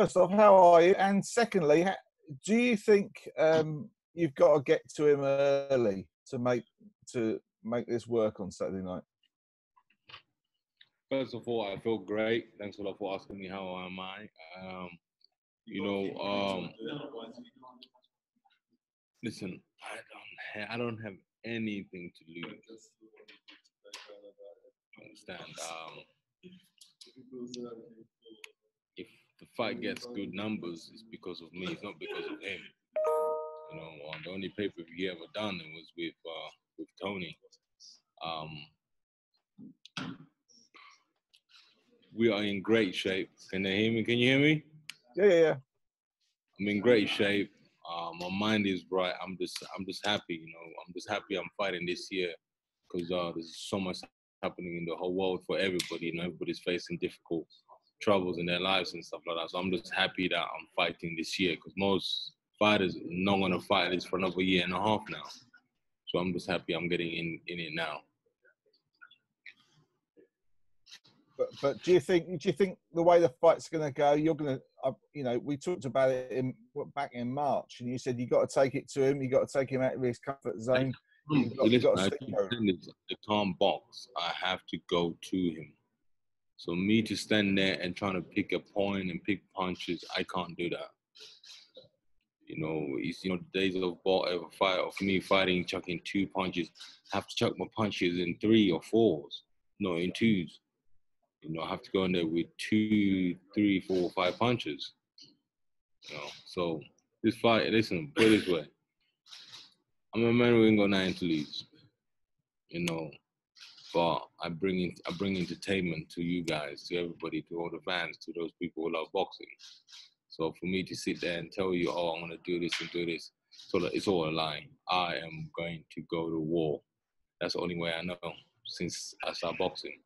first off, how are you? And secondly, do you think you've got to get to him early to make this work on Saturday night? First of all, I feel great. Thanks a lot for asking me how am I. Listen, I don't have anything to lose. Understand? If the fight gets good numbers, it's because of me. It's not because of him. The only pay-per-view he ever done it was with Tony. We are in great shape. Can they hear me? Can you hear me? Yeah. I'm in great shape. My mind is right. I'm just happy. I'm just happy I'm fighting this year because there's so much happening in the whole world for everybody. Everybody's facing difficult troubles in their lives and stuff like that. So I'm just happy that I'm fighting this year because most fighters are not going to fight this for another year and a half now. So I'm just happy I'm getting in it now. But do you think the way the fight's going to go, you're going to, we talked about it back in March, and you said you got to take it to him, you got to take him out of his comfort zone. The calm box, I have to go to him. So me to stand there and trying to pick a point and pick punches, I can't do that. It's the days of me fighting, chucking 2 punches. I have to chuck my punches in 3 or 4s, no, in 2s. I have to go in there with 2, 3, 4, 5 punches. So this fight, listen, put it this way. I'm a man who ain't got nothing to lose. But I bring entertainment to you guys, to everybody, to all the fans, to those people who love boxing. So for me to sit there and tell you, I'm going to do this and do this, so it's all a lie. I am going to go to war. That's the only way I know since I started boxing.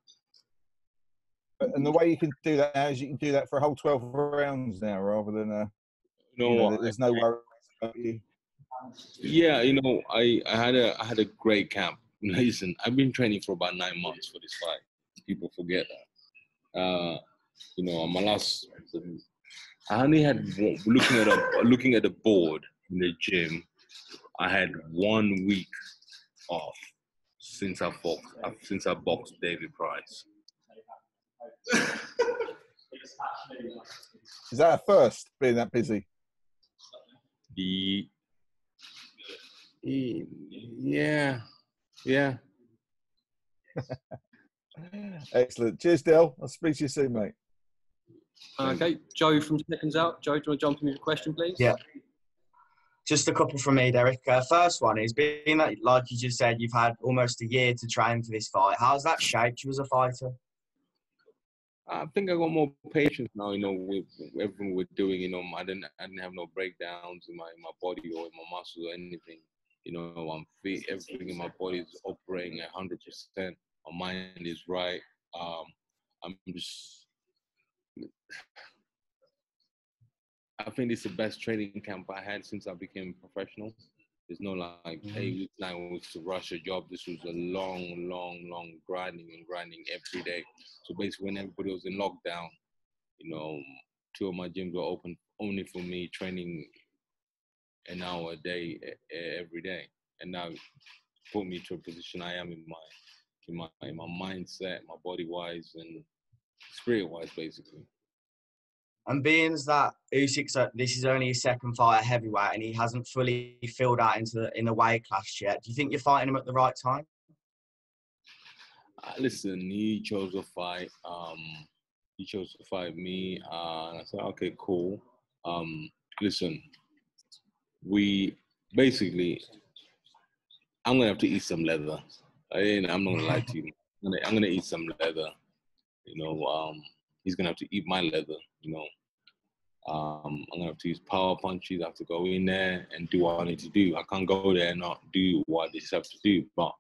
And the way you can do that now is you can do that for a whole 12 rounds now, rather than there's no worries about you. Yeah, I had a great camp. Listen, I've been training for about 9 months for this fight. People forget that. On my last, I only had looking at the board in the gym. I had 1 week off since I boxed David Price. Is that a first, being that busy? Yeah. Excellent. Cheers, Del. I'll speak to you soon, mate. Okay, Joe from Seconds Out. Joe, do you want to jump in with a question, please? Yeah. Just a couple from me, Derek. First one is, being that, like you just said, you've had almost a year to train for this fight. How's that shaped you as a fighter? I think I got more patience now, with everything we're doing. I didn't have no breakdowns in my body or in my muscles or anything. I'm fit. Everything in my body is operating 100%. My mind is right. I think it's the best training camp I had since I became professional. There's no hey, we was to rush a job. This was a long grinding every day. So basically, when everybody was in lockdown, 2 of my gyms were open only for me, training an hour a day every day, and now put me to a position I am in my mindset, my body wise and spirit wise, basically. And being that Usyk, this is only his second fight at heavyweight, and he hasn't fully filled out in the weight class yet, do you think you're fighting him at the right time? Listen, he chose to fight. He chose to fight me. And I said, okay, cool. Listen, I'm gonna have to eat some leather. I'm not gonna lie to you. I'm gonna eat some leather. He's gonna have to eat my leather. I'm gonna have to use power punches. I have to go in there and do what I need to do. I can't go there and not do what I just have to do. But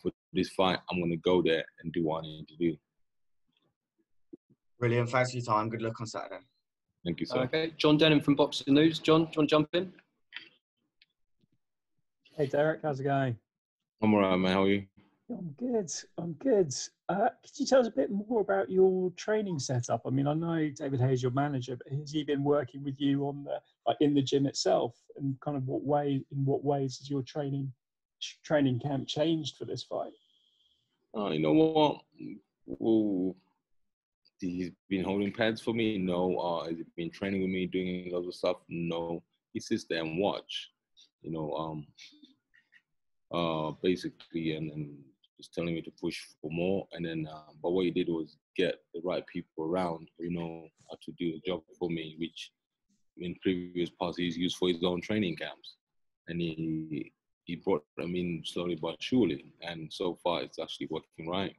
for this fight, I'm gonna go there and do what I need to do. Brilliant. Thanks for your time. Good luck on Saturday. Thank you, sir. Okay, John Denham from Boxing News. John, do you want to jump in? Hey, Derek, how's it going? I'm all right, man. How are you? I'm good. I'm good. Could you tell us a bit more about your training setup? I mean, I know David Hayes, your manager, but has he been working with you on the in the gym itself? And kind of in what ways has your training camp changed for this fight? You know what? Well, he's been holding pads for me? No. Has he been training with me, doing lots of stuff? No. He sits there and watch. Basically, and just telling me to push for more. And then, but what he did was get the right people around, how to do the job for me, which in previous parts he's used for his own training camps. And he brought them in slowly but surely. And so far, it's actually working right.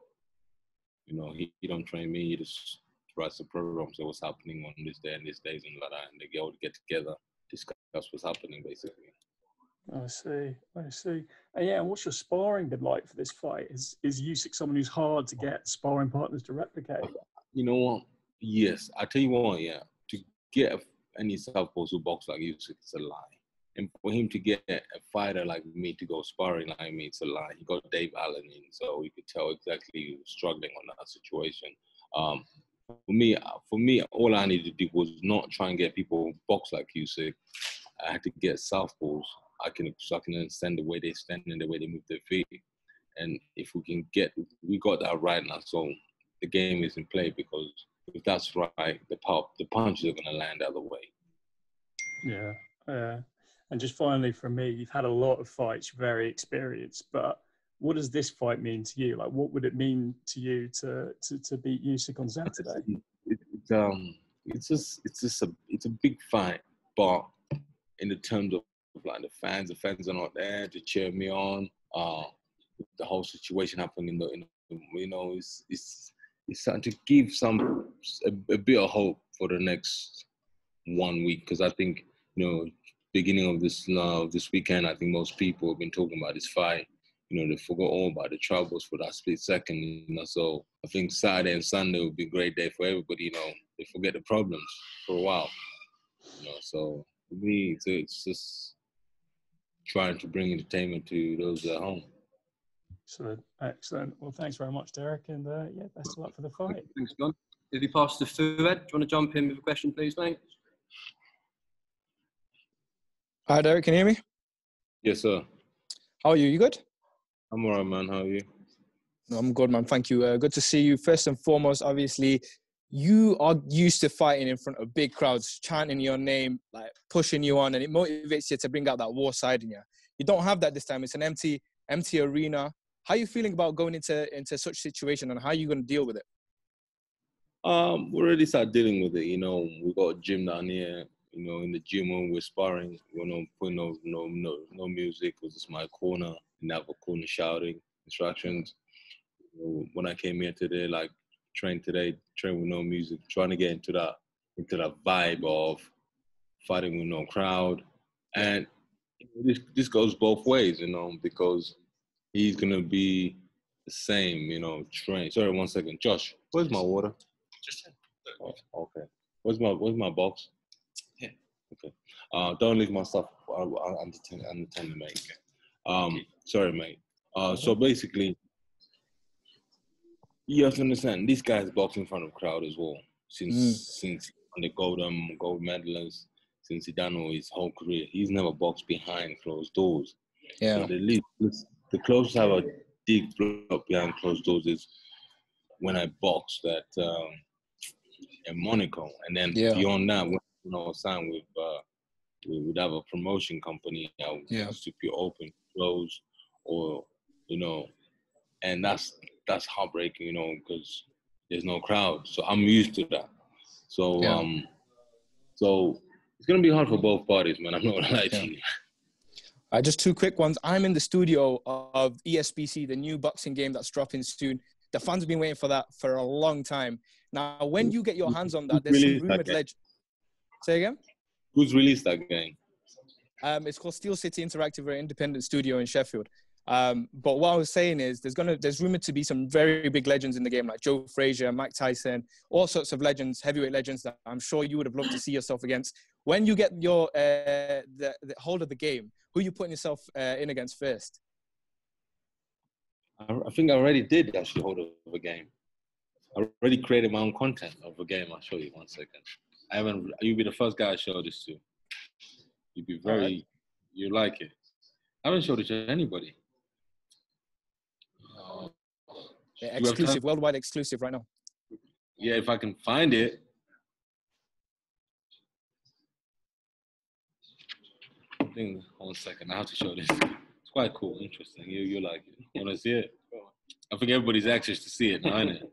He don't train me, he just writes the programs, so what's happening on this day and this days and like that. And they all get together, discuss what's happening, basically. I see. And yeah, what's your sparring been like for this fight? Is Usyk someone who's hard to get sparring partners to replicate? You know what? Yes. I tell you what, yeah. To get any southpaws who box like Usyk, it's a lie. And for him to get a fighter like me to go sparring like me, it's a lie. He got Dave Allen in, so you could tell exactly he was struggling on that situation. For me, all I needed to do was not try and get people who box like Usyk. I had to get southpaws. I can understand the way they stand and the way they move their feet. And if we got that right now, so the game is in play, because if that's right, the punches are going to land the other way. Yeah. And just finally from me, you've had a lot of fights, you're very experienced, but what does this fight mean to you? Like, what would it mean to you to beat Usyk on Saturday? It's a big fight, but in the terms of like the fans are not there to cheer me on. The whole situation happening, it's starting to give a bit of hope for the next 1 week, because I think beginning of this weekend, I think most people have been talking about this fight. They forgot all about the troubles for that split second. So I think Saturday and Sunday will be a great day for everybody. They forget the problems for a while. So for me, it's just trying to bring entertainment to those at home. Excellent. Well, thanks very much, Derek, and best of luck for the fight. Thanks, John. If you pass to Fuad, do you want to jump in with a question, please, mate? Hi, Derek. Can you hear me? Yes, sir. How are you? You good? I'm all right, man. How are you? I'm good, man. Thank you. Good to see you. First and foremost, obviously, you are used to fighting in front of big crowds, chanting your name, like pushing you on, and it motivates you to bring out that war side in you. You don't have that this time. It's an empty arena. How are you feeling about going into such situation, and how are you going to deal with it? We already started dealing with it. We got a gym down here. In the gym when we're sparring, putting no music. It was just my corner, and have a corner shouting instructions. When I came here today, train with no music, trying to get into that vibe of fighting with no crowd. And this goes both ways, because he's gonna be the same, train. Sorry, 1 second, Josh. Where's my water? Just oh, okay. Where's my box? Yeah. Okay. Don't leave my stuff. I'll attend, mate. Sorry, mate. So basically, you have to understand, this guy's boxing in front of crowd as well. Since on the gold medalist, since he done all his whole career, he's never boxed behind closed doors. Yeah. So the closest I have a deep block behind closed doors is when I boxed at in Monaco, and then beyond that, when I was signed with we would have a promotion company. I would keep you open, close, or and that's heartbreaking, because there's no crowd. So I'm used to that. So so it's gonna be hard for both parties, man. I'm not gonna lie to you. Just two quick ones. I'm in the studio of ESBC, the new boxing game that's dropping soon. The fans have been waiting for that for a long time. Now, when you get your hands on that, there's some rumored legend. Say again? Who's released that game? It's called Steel City Interactive, an independent studio in Sheffield. But what I was saying is there's rumored to be some very big legends in the game, like Joe Frazier, Mike Tyson, all sorts of legends, heavyweight legends that I'm sure you would have loved to see yourself against. When you get your the hold of the game, who are you putting yourself in against first? I think I already did actually hold of a game. I already created my own content of a game. I'll show you 1 second. You'll be the first guy I show this to. You'd be very, you like it. I haven't showed it to anybody. Yeah, exclusive, worldwide exclusive right now. Yeah, if I can find it. I think, 1 second, I have to show this. It's quite cool, interesting. You like it. You want to see it? I think everybody's anxious to see it now, isn't it?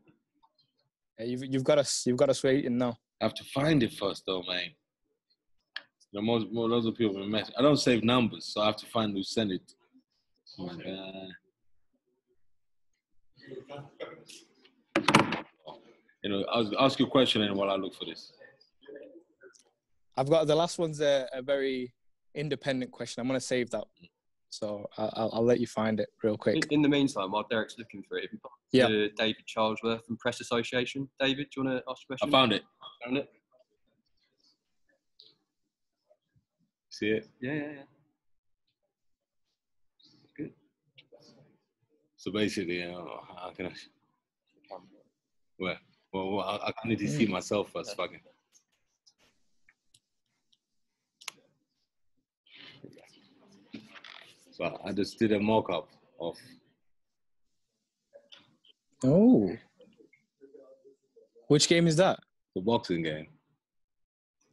Yeah, you've got us waiting now. I have to find it first, though, man. You know, loads of people mess. I don't save numbers, so I have to find who sent it. You know, I'll ask you a question and while I look for this. I've got the last one's a very independent question. I'm gonna save that, so I'll let you find it real quick. In the meantime, while Derek's looking for it, to David Charlesworth from Press Association. David, do you want to ask a question? I found it. Found it. See it? Yeah. Good. So basically, how can I? Well, I need to see myself first, fucking. So I just did a mock-up of. Oh. Which game is that? The boxing game.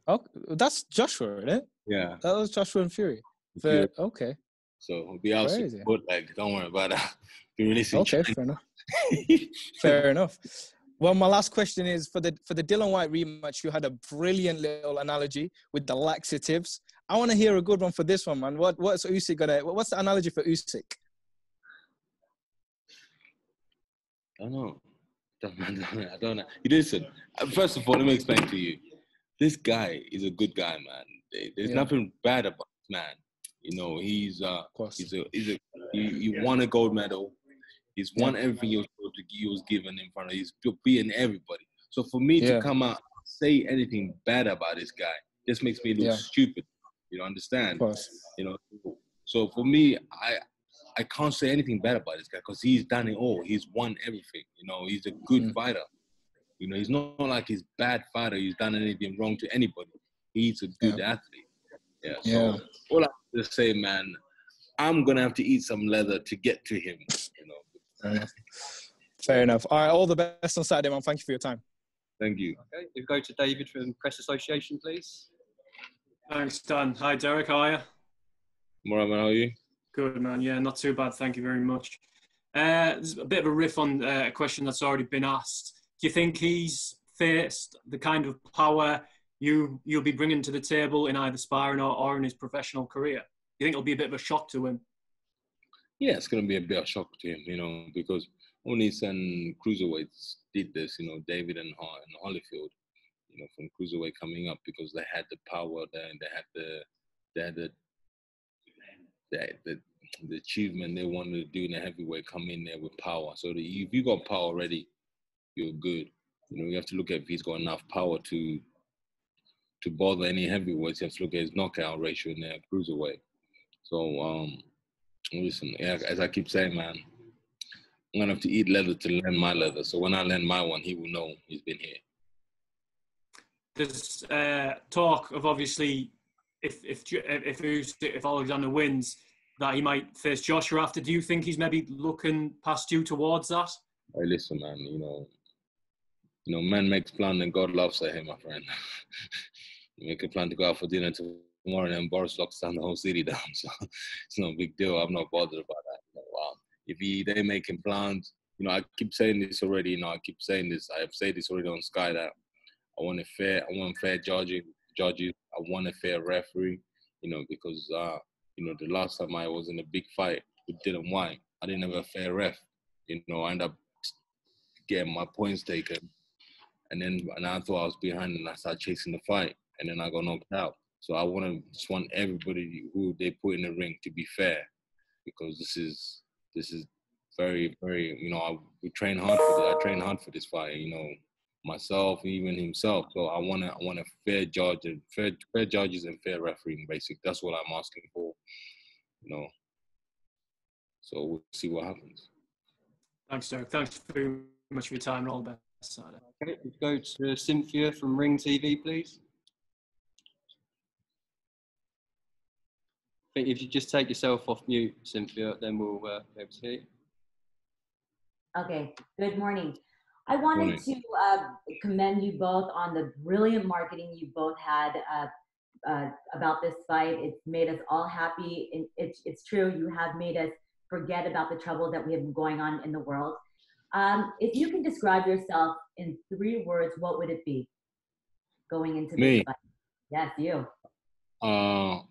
Oh, that's Joshua, isn't it? Yeah. That was Joshua and Fury. Okay. So it'll be out soon. Like, don't worry about that. Be releasing. Okay, fair enough. Fair enough. Well, my last question is for the Dillian Whyte rematch. You had a brilliant little analogy with the laxatives. I want to hear a good one for this one, man. What's Usyk gonna? What's the analogy for Usyk? I don't know. You listen. First of all, let me explain to you. This guy is a good guy, man. There's nothing bad about this man. You know, he won a gold medal. He's won everything he was given in front of. He's beating everybody. So for me to come out and say anything bad about this guy just makes me look stupid. You don't understand? You know. So for me, I can't say anything bad about this guy because he's done it all. He's won everything. You know, he's a good fighter. You know, he's not like he's bad fighter. He's done anything wrong to anybody. He's a good athlete. Yeah. So all I have to say, man, I'm gonna have to eat some leather to get to him. You know. Fair enough. All right. All the best on Saturday, man. Thank you for your time. Thank you. Okay. We'll go to David from Press Association, please. Thanks, Dan. Hi, Derek. How are you? Moran, how are you? Good, man. Yeah, not too bad. Thank you very much. There's a bit of a riff on a question that's already been asked. Do you think he's faced the kind of power you'll be bringing to the table in either sparring or in his professional career? Do you think it'll be a bit of a shock to him? Yeah, it's going to be a bit of a shock to him, you know, because only some cruiserweights did this, you know, David and Holyfield, you know, from cruiserweight coming up because they had the power there and they had the achievement they wanted to do in the heavyweight, come in there with power. So if you got power already, you're good. You know, you have to look at if he's got enough power to bother any heavyweights. You have to look at his knockout ratio in there, cruiserweight. So, listen, as I keep saying, man, I'm going to have to eat leather to learn my leather. So when I learn my one, he will know he's been here. There's talk of obviously if Alexander wins, that he might face Joshua after. Do you think he's maybe looking past you towards that? Hey, listen, man, you know, man makes plan and God laughs at him, my friend. You make a plan to go out for dinner tomorrow and then Boris locks down the whole city down. So it's no big deal. I'm not bothered about that. You know, if they making plans, you know, I keep saying this already, you know, I have said this already on Sky that I want fair judges. I want a fair referee, you know, because, you know, the last time I was in a big fight with Dillian Whyte, I didn't have a fair ref. You know, I ended up getting my points taken. And I thought I was behind and I started chasing the fight. And then I got knocked out. So I just want everybody who they put in the ring to be fair, because this is very, very, you know, we train hard for this. I train hard for this fight, you know, myself, even himself. So I want a fair judge and fair judges and fair refereeing, basically. That's what I'm asking for, you know. So we'll see what happens. Thanks, Derek. Thanks very much for your time and all the best. Okay, we'll go to Cynthia from Ring TV, please. I think if you just take yourself off mute, Cynthia, then we'll be able to hear you. Okay, good morning. I wanted to commend you both on the brilliant marketing you both had about this fight. It's made us all happy. And it's true, you have made us forget about the trouble that we have been going on in the world. If you can describe yourself in 3 words, what would it be going into this fight? Yes, you.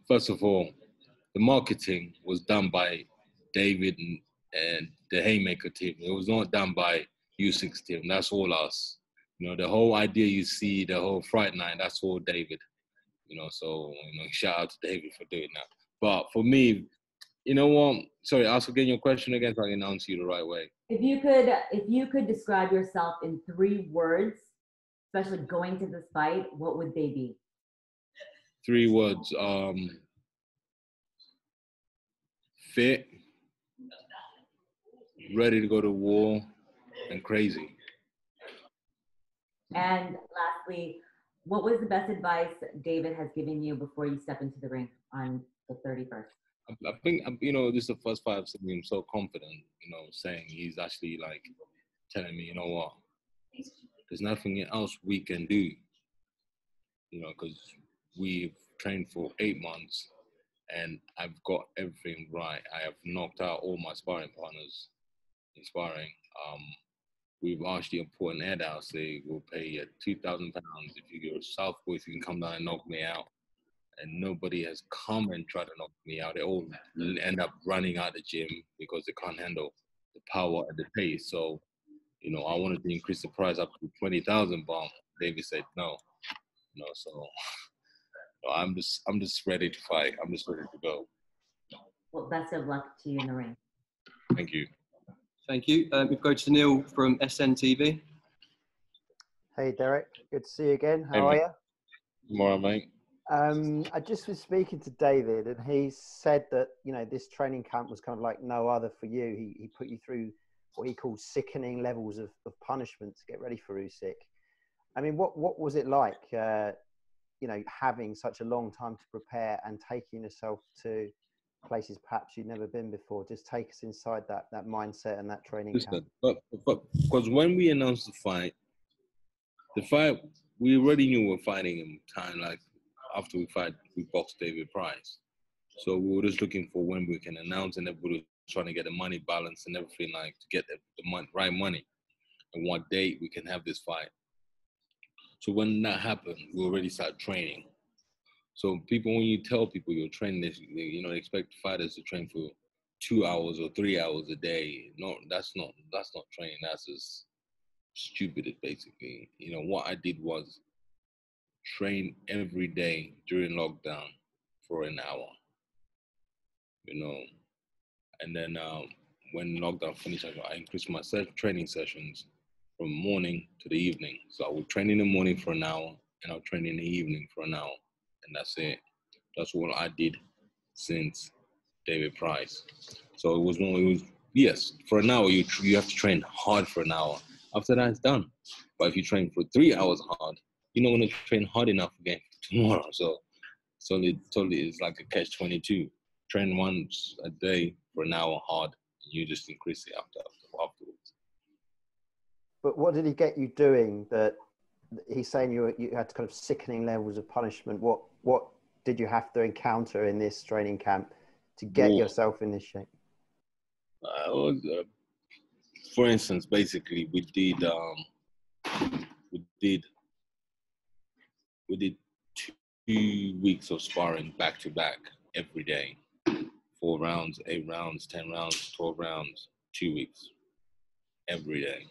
First of all, the marketing was done by David and the Haymaker team. It was not done by Usyk's team. That's all us. You know, the whole idea you see, the whole Fright Night, that's all David. You know, so, you know, shout out to David for doing that. But for me, you know what? Sorry, ask again your question again so I can answer you the right way. If you could describe yourself in 3 words, especially going to this fight, what would they be? 3 words. Fit, ready to go to war, and crazy. And lastly, what was the best advice David has given you before you step into the ring on the 31st? I think, you know, this is the first fight I've seen him so confident, you know, saying he's actually like telling me, you know what, there's nothing else we can do, you know, because we've trained for 8 months and I've got everything right. I have knocked out all my sparring partners in sparring. We've actually put an ad out saying we'll pay you £2,000 if you're a southpaw, if you can come down and knock me out. And nobody has come and tried to knock me out. They all end up running out of the gym because they can't handle the power and the pace. So, you know, I wanted to increase the price up to 20,000, but David said no. You know, so I'm just ready to fight. I'm just ready to go. Well, best of luck to you in the ring. Thank you. Thank you. We go to Neil from SNTV. Hey, Derek. Good to see you again. How are you? Tomorrow, mate. I just was speaking to David, and he said that, you know, this training camp was kind of like no other for you. He put you through what he called sickening levels of punishment to get ready for Usyk. I mean, what was it like, you know, having such a long time to prepare and taking yourself to places perhaps you'd never been before? Just take us inside that mindset and that training camp. But because when we announced the fight, we already knew we were fighting him time, like after we boxed David Price. So we were just looking for when we can announce, and everybody was trying to get the money balance and everything, like to get the right money and what date we can have this fight. So when that happened, we already started training. So people, when you tell people you're training this, you know, they expect fighters to train for 2 hours or 3 hours a day. No, that's not training. That's just stupid, basically. You know, what I did was train every day during lockdown for an hour. You know, and then when lockdown finished, I increased my training sessions from morning to the evening. So I would train in the morning for an hour, and I'll train in the evening for an hour. And that's it. That's what I did since David Price. So it was yes, for an hour, you have to train hard for an hour. After that, it's done. But if you train for 3 hours hard, you're not going to train hard enough again for tomorrow. So totally it's like a catch-22. Train once a day for an hour hard, and you just increase it afterwards. But what did he get you doing that he's saying you had kind of sickening levels of punishment? What did you have to encounter in this training camp to get yourself in this shape? For instance, basically, we did 2 weeks of sparring back to back every day, 4 rounds, 8 rounds, 10 rounds, 12 rounds, 2 weeks every day.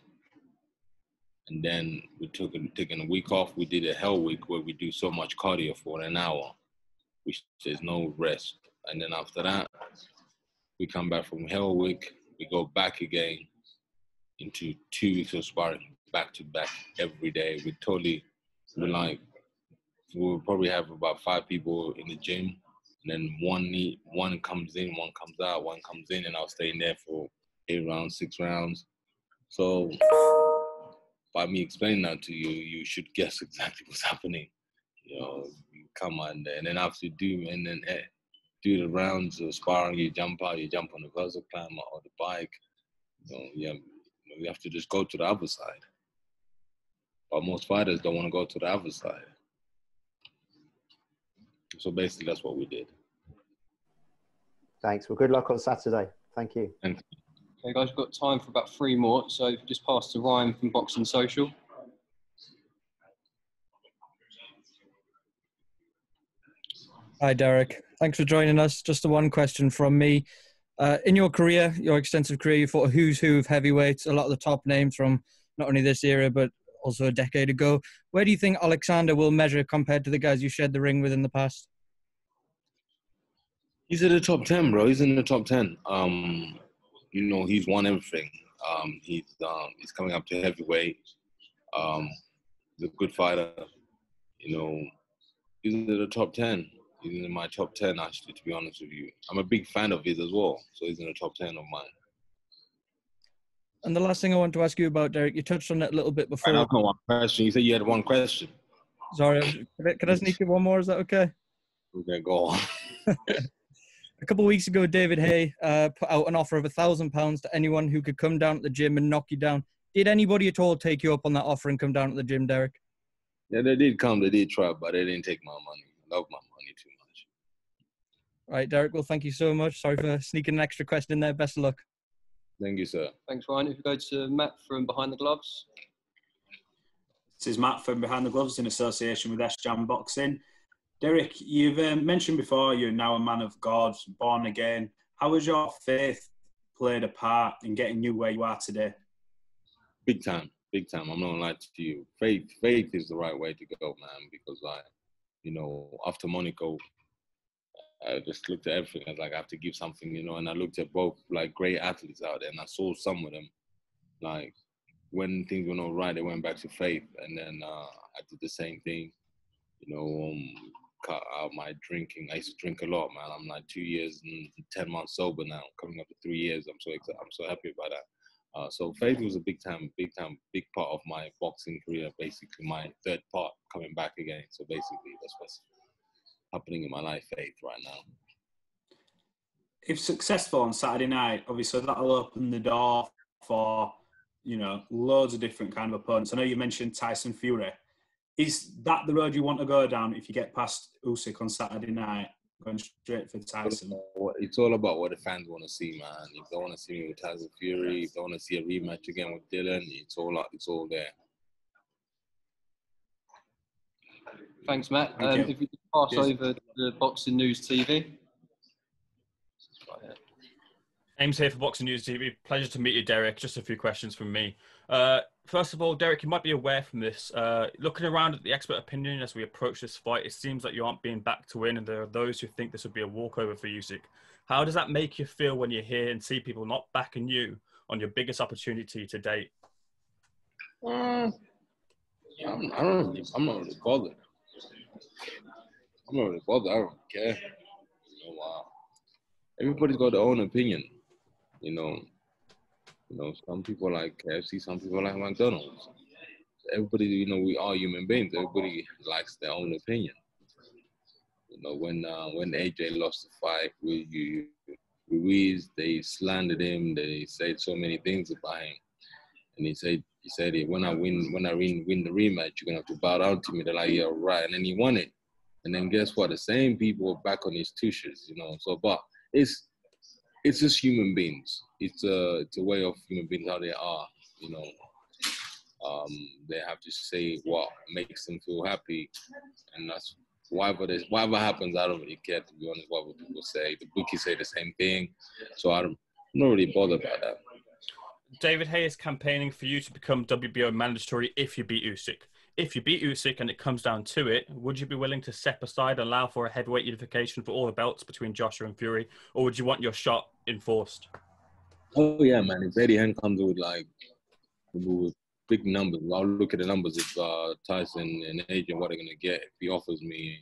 And then we taking a week off. We did a hell week where we do so much cardio for an hour, which there's no rest. And then after that, we come back from hell week. We go back again into 2 weeks of sparring back to back every day. We'll probably have about 5 people in the gym. And then one comes in, one comes out, one comes in, and I'll stay in there for 8 rounds, 6 rounds. So by me explaining that to you, you should guess exactly what's happening. You know, you come on there, and then after you do the rounds of sparring, you jump out, you jump on the vertical climber or the bike. You have to just go to the other side. But most fighters don't want to go to the other side. So basically, that's what we did. Thanks. Well, good luck on Saturday. Thank you. Thanks. Okay, guys, we've got time for about 3 more. So just pass to Ryan from Boxing Social. Hi, Derek. Thanks for joining us. Just the one question from me. In your career, your extensive career, you fought a who's who of heavyweights, a lot of the top names from not only this era, but also a decade ago. Where do you think Oleksandr will measure compared to the guys you shared the ring with in the past? He's in the top 10, bro. He's in the top 10. You know, he's won everything. He's coming up to heavyweight. He's a good fighter. You know, he's in the top 10. He's in my top 10, actually, to be honest with you. I'm a big fan of his as well, so he's in the top 10 of mine. And the last thing I want to ask you about, Derek, you touched on it a little bit before. I've got one question. You said you had one question. Sorry, can I sneak in one more? Is that okay? Okay, go on. A couple of weeks ago, David Hay put out an offer of £1,000 to anyone who could come down to the gym and knock you down. Did anybody at all take you up on that offer and come down to the gym, Derek? Yeah, they did come. They did try, but they didn't take my money. I love my money too much. Right, Derek. Well, thank you so much. Sorry for sneaking an extra question in there. Best of luck. Thank you, sir. Thanks, Ryan. If you go to Matt from Behind the Gloves. This is Matt from Behind the Gloves in association with S-Jam Boxing. Derek, you've mentioned before you're now a man of God, born again. How has your faith played a part in getting you where you are today? Big time, big time. I'm not gonna lie to you. Faith is the right way to go, man. Because after Monaco, I just looked at everything. I was like, I have to give something, and I looked at both like great athletes out there, and I saw some of them, like when things were not right, they went back to faith, and then I did the same thing, cut out my drinking. I used to drink a lot, man. I'm like 2 years and 10 months sober now, coming up to 3 years. I'm so happy about that. So faith was a big part of my boxing career. Basically, my third part coming back again. So basically, that's what's happening in my life, faith right now. If successful on Saturday night, obviously that'll open the door for loads of different kind of opponents. I know you mentioned Tyson Fury. Is that the road you want to go down if you get past Usyk on Saturday night, going straight for Tyson? It's all about what the fans want to see, man. If they want to see me with Tyson Fury, if they want to see a rematch again with Dillian, it's all there. Thanks, Matt. Thank you. If you could pass over the Boxing News TV. James here for Boxing News TV. Pleasure to meet you, Derek. Just a few questions from me. First of all, Derek, you might be aware from this. Looking around at the expert opinion as we approach this fight, it seems like you aren't being backed to win, and there are those who think this would be a walkover for Usyk. How does that make you feel when you hear and see people not backing you on your biggest opportunity to date? I'm not really bothered. I don't care. Everybody's got their own opinion. Some people like KFC, some people like McDonald's. Everybody, we are human beings. Everybody likes their own opinion. When AJ lost the fight with Ruiz, they slandered him. They said so many things about him, and he said when I win the rematch, you're gonna have to bow down to me. They're like, yeah, right. And then he won it. And then guess what? The same people are back on his tushes, So, but it's just human beings. It's a way of human beings how they are, They have to say what makes them feel happy, and that's whatever happens. I don't really care, to be honest. What people say, the bookies say the same thing, so I'm not really bothered by that. David Hay is campaigning for you to become WBO Mandatory if you beat Usyk. If you beat Usyk and it comes down to it, would you be willing to step aside and allow for a heavyweight unification for all the belts between Joshua and Fury, or would you want your shot enforced? Oh yeah, man. If Eddie Hearn comes with big numbers, I'll look at the numbers. If Tyson and AJ, what they're gonna get? If he offers me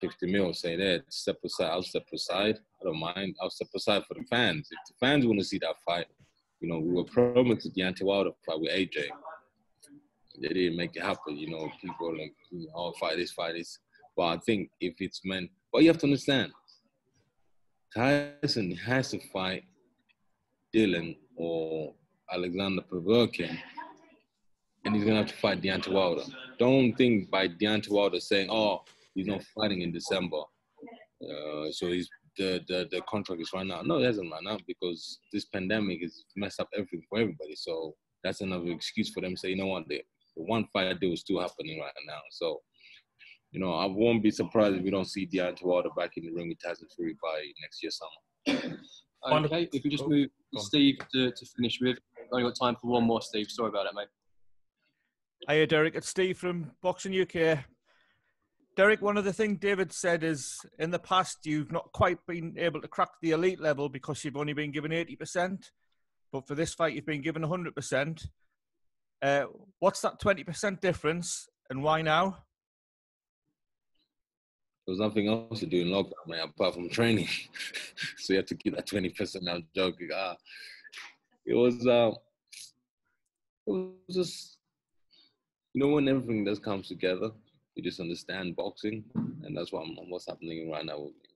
50 mil, say that, step aside. I'll step aside. I don't mind. I'll step aside for the fans. If the fans want to see that fight, You know, we were promised the Deontay Wilder fight with AJ. They didn't make it happen. You know, people like, you know, oh, fight this. But I think if it's meant, but you have to understand, Tyson has to fight Dillian or Oleksandr Povetkin, and he's gonna have to fight Deontay Wilder. Don't think by Deontay Wilder saying, "Oh, he's not fighting in December, so he's the contract is run out." No, it hasn't run out because this pandemic has messed up everything for everybody. So that's another excuse for them to say, you know what, the one fight deal is still happening right now. So, you know, I won't be surprised if we don't see Deontay Wilder back in the ring with Tyson Fury by next year summer. Okay, if we just move Steve to finish with. Only got time for one more, Steve. Sorry about that, mate. Hiya, Derek. It's Steve from Boxing UK. Derek, one of the things David said is in the past you've not quite been able to crack the elite level because you've only been given 80%, but for this fight you've been given 100%. What's that 20% difference and why now? There's nothing else to do in lockdown, man, apart from training. So you have to keep that 20% now. Joking. It was just, you know, when everything just comes together, you just understand boxing, and that's what's happening right now with me.